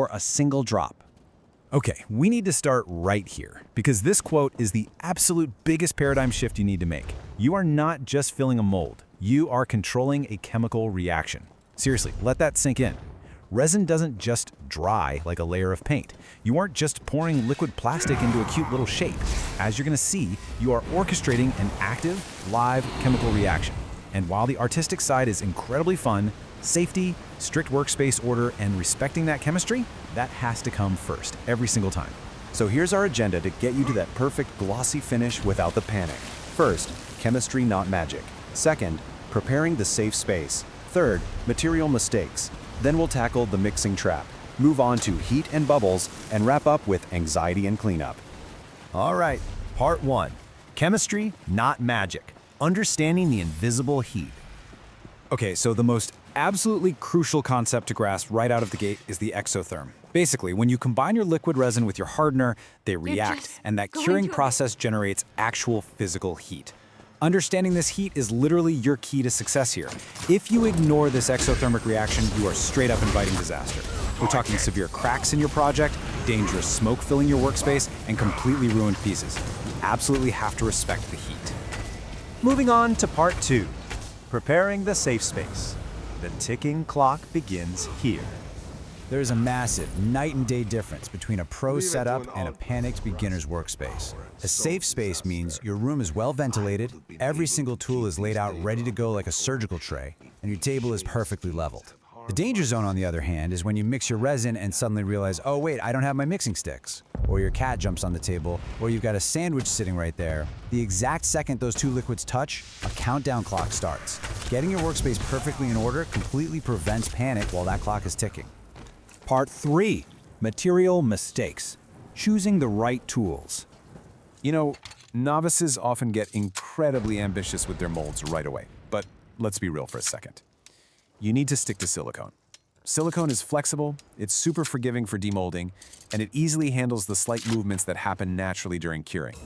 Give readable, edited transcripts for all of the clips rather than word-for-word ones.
or a single drop. Okay, we need to start right here, because this quote is the absolute biggest paradigm shift you need to make. You are not just filling a mold, you are controlling a chemical reaction. Seriously, let that sink in. Resin doesn't just dry like a layer of paint. You aren't just pouring liquid plastic into a cute little shape. As you're gonna see, you are orchestrating an active, live chemical reaction. And while the artistic side is incredibly fun, safety, strict workspace order, and respecting that chemistry, that has to come first, every single time. So here's our agenda to get you to that perfect glossy finish without the panic. First, chemistry not magic. Second, preparing the safe space. Third, material mistakes. Then we'll tackle the mixing trap, move on to heat and bubbles, and wrap up with anxiety and cleanup. All right, part 1. Chemistry, not magic. Understanding the invisible heat. Okay, so the most absolutely crucial concept to grasp right out of the gate is the exotherm. Basically, when you combine your liquid resin with your hardener, they react, and that curing process generates actual physical heat. Understanding this heat is literally your key to success here. If you ignore this exothermic reaction, you are straight up inviting disaster. We're talking severe cracks in your project, dangerous smoke filling your workspace, and completely ruined pieces. You absolutely have to respect the heat. Moving on to part 2, preparing the safe space. The ticking clock begins here. There's a massive night and day difference between a pro setup and a panicked beginner's workspace. A safe space means your room is well ventilated, every single tool is laid out ready to go like a surgical tray, and your table is perfectly leveled. The danger zone, on the other hand, is when you mix your resin and suddenly realize, oh wait, I don't have my mixing sticks. Or your cat jumps on the table, or you've got a sandwich sitting right there. The exact second those two liquids touch, a countdown clock starts. Getting your workspace perfectly in order completely prevents panic while that clock is ticking. Part 3, material mistakes. Choosing the right tools. You know, novices often get incredibly ambitious with their molds right away. But let's be real for a second. You need to stick to silicone. Silicone is flexible, it's super forgiving for demolding, and it easily handles the slight movements that happen naturally during curing.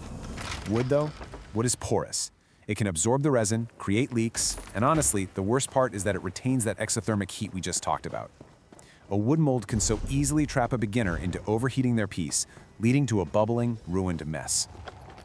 Wood, though, wood is porous. It can absorb the resin, create leaks, and honestly, the worst part is that it retains that exothermic heat we just talked about. A wood mold can so easily trap a beginner into overheating their piece, leading to a bubbling, ruined mess.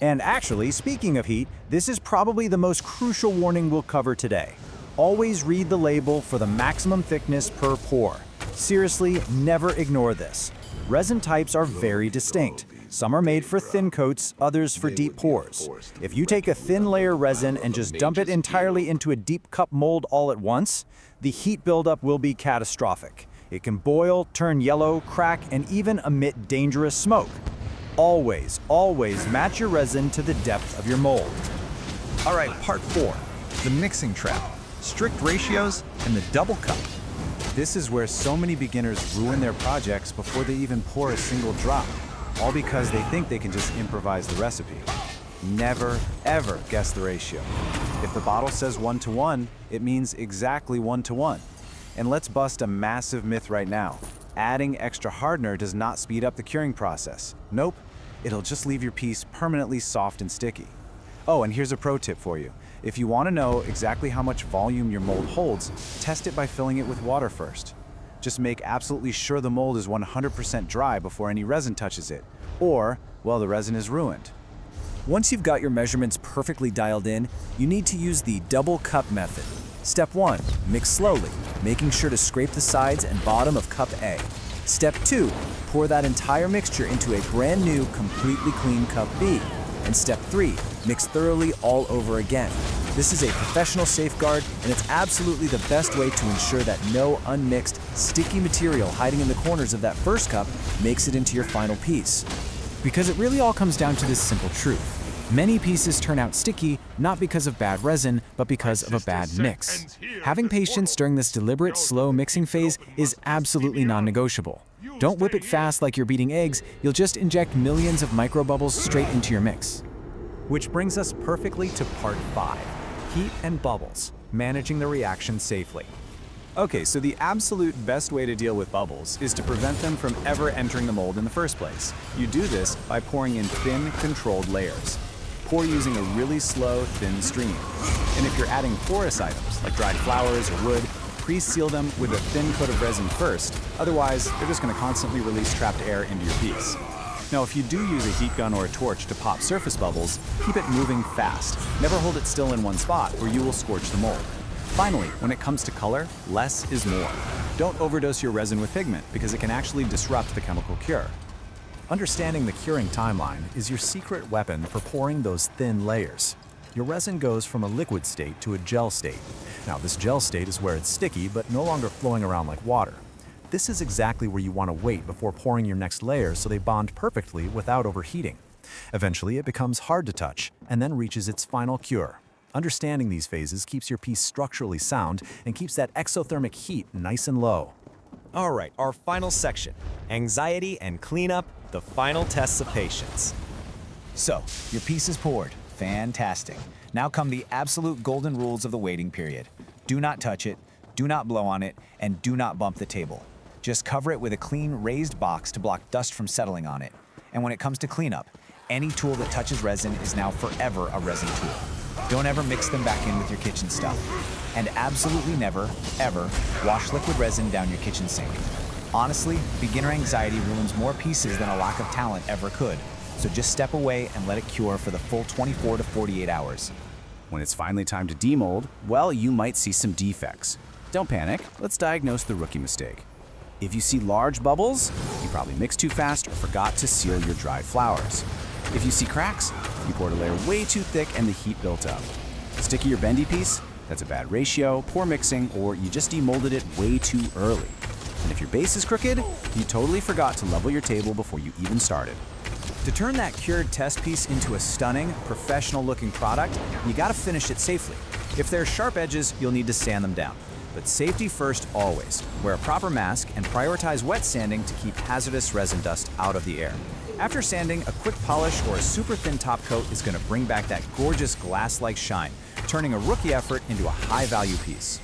And actually, speaking of heat, this is probably the most crucial warning we'll cover today. Always read the label for the maximum thickness per pour. Seriously, never ignore this. Resin types are very distinct. Some are made for thin coats, others for deep pours. If you take a thin layer resin and just dump it entirely into a deep cup mold all at once, the heat buildup will be catastrophic. It can boil, turn yellow, crack, and even emit dangerous smoke. Always, always match your resin to the depth of your mold. All right, part 4, the mixing trap, strict ratios, and the double cup. This is where so many beginners ruin their projects before they even pour a single drop, all because they think they can just improvise the recipe. Never, ever guess the ratio. If the bottle says 1:1, it means exactly 1:1. And let's bust a massive myth right now. Adding extra hardener does not speed up the curing process. Nope, it'll just leave your piece permanently soft and sticky. Oh, and here's a pro tip for you. If you want to know exactly how much volume your mold holds, test it by filling it with water first. Just make absolutely sure the mold is 100% dry before any resin touches it, or, well, the resin is ruined. Once you've got your measurements perfectly dialed in, you need to use the double cup method. Step 1, mix slowly, making sure to scrape the sides and bottom of cup A. Step 2, pour that entire mixture into a brand new, completely clean cup B. And step 3, mix thoroughly all over again. This is a professional safeguard, and it's absolutely the best way to ensure that no unmixed, sticky material hiding in the corners of that first cup makes it into your final piece. Because it really all comes down to this simple truth. Many pieces turn out sticky, not because of bad resin, but because of a bad mix. Having patience during this deliberate, slow mixing phase is absolutely non-negotiable. Don't whip it fast like you're beating eggs, you'll just inject millions of microbubbles straight into your mix. Which brings us perfectly to part 5, heat and bubbles, managing the reaction safely. Okay, so the absolute best way to deal with bubbles is to prevent them from ever entering the mold in the first place. You do this by pouring in thin, controlled layers. Pour using a really slow, thin stream. And if you're adding porous items like dried flowers or wood, pre-seal them with a thin coat of resin first, otherwise they're just going to constantly release trapped air into your piece. Now, if you do use a heat gun or a torch to pop surface bubbles, keep it moving fast. Never hold it still in one spot or you will scorch the mold. Finally, when it comes to color, less is more. Don't overdose your resin with pigment because it can actually disrupt the chemical cure. Understanding the curing timeline is your secret weapon for pouring those thin layers. Your resin goes from a liquid state to a gel state. Now, this gel state is where it's sticky but no longer flowing around like water. This is exactly where you want to wait before pouring your next layers so they bond perfectly without overheating. Eventually, it becomes hard to touch and then reaches its final cure. Understanding these phases keeps your piece structurally sound and keeps that exothermic heat nice and low. All right, our final section, anxiety and cleanup, the final tests of patience. So, your piece is poured. Fantastic. Now come the absolute golden rules of the waiting period. Do not touch it, do not blow on it, and do not bump the table. Just cover it with a clean raised box to block dust from settling on it. And when it comes to cleanup, any tool that touches resin is now forever a resin tool. Don't ever mix them back in with your kitchen stuff. And absolutely never, ever, wash liquid resin down your kitchen sink. Honestly, beginner anxiety ruins more pieces than a lack of talent ever could. So just step away and let it cure for the full 24 to 48 hours. When it's finally time to demold, well, you might see some defects. Don't panic, let's diagnose the rookie mistake. If you see large bubbles, you probably mixed too fast or forgot to seal your dry flours. If you see cracks, you poured a layer way too thick and the heat built up. Sticky or bendy piece? That's a bad ratio, poor mixing, or you just demolded it way too early. And if your base is crooked, you totally forgot to level your table before you even started. To turn that cured test piece into a stunning, professional-looking product, you gotta finish it safely. If there are sharp edges, you'll need to sand them down. But safety first always. Wear a proper mask and prioritize wet sanding to keep hazardous resin dust out of the air. After sanding, a quick polish or a super thin top coat is gonna bring back that gorgeous glass-like shine, turning a rookie effort into a high-value piece.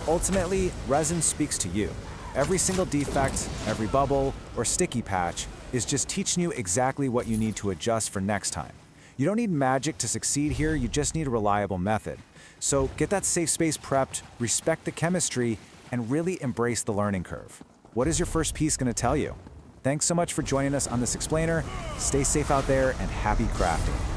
Ultimately, resin speaks to you. Every single defect, every bubble, or sticky patch is just teaching you exactly what you need to adjust for next time. You don't need magic to succeed here, you just need a reliable method. So get that safe space prepped, respect the chemistry, and really embrace the learning curve. What is your first piece going to tell you? Thanks so much for joining us on this explainer. Stay safe out there and happy crafting.